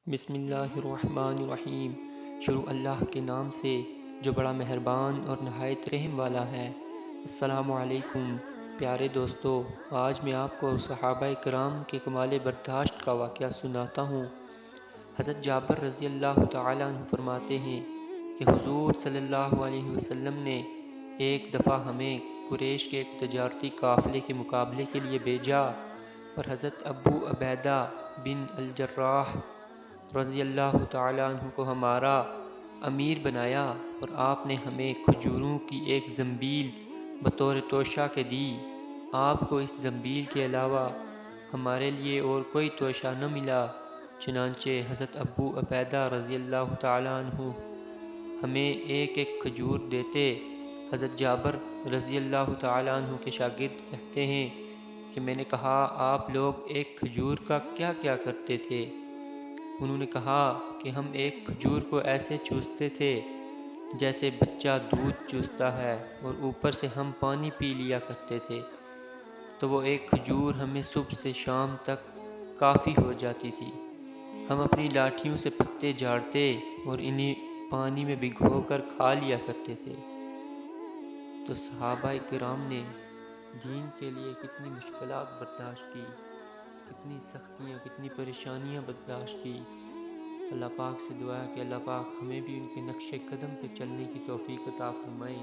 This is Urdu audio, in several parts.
بسم اللہ الرحمن الرحیم۔ شروع اللہ کے نام سے جو بڑا مہربان اور نہایت رحم والا ہے۔ السلام علیکم پیارے دوستو، آج میں آپ کو صحابہ کرام کے کمال برداشت کا واقعہ سناتا ہوں۔ حضرت جابر رضی اللہ تعالیٰ عنہ فرماتے ہیں کہ حضور صلی اللہ علیہ وسلم نے ایک دفعہ ہمیں قریش کے ایک تجارتی قافلے کے مقابلے کے لیے بھیجا اور حضرت ابو عبیدہ بن الجراح رضی اللہ تعالیٰ عنہ کو ہمارا امیر بنایا، اور آپ نے ہمیں کھجوروں کی ایک زنبیل بطور توشہ کے دی۔ آپ کو اس زنبیل کے علاوہ ہمارے لیے اور کوئی توشہ نہ ملا، چنانچہ حضرت ابو عبیدہ رضی اللہ تعالیٰ عنہ ہمیں ایک ایک کھجور دیتے۔ حضرت جابر رضی اللہ تعالیٰ عنہ کے شاگرد کہتے ہیں کہ میں نے کہا، آپ لوگ ایک کھجور کا کیا کیا کرتے تھے؟ انہوں نے کہا کہ ہم ایک کھجور کو ایسے چوستے تھے جیسے بچہ دودھ چوستا ہے، اور اوپر سے ہم پانی پی لیا کرتے تھے، تو وہ ایک کھجور ہمیں صبح سے شام تک کافی ہو جاتی تھی۔ ہم اپنی لاٹھیوں سے پتے جھاڑتے اور انہیں پانی میں بھگو کر کھا لیا کرتے تھے۔ تو صحابہ کرام نے دین کے لیے کتنی مشکلات برداشت کی، کتنی سختیاں، کتنی پریشانیاں برداشت کی۔ اللہ پاک سے دعا ہے کہ اللہ پاک ہمیں بھی ان کے نقش قدم پہ چلنے کی توفیق عطا فرمائے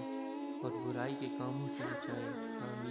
اور برائی کے کاموں سے بچائے۔ آمین۔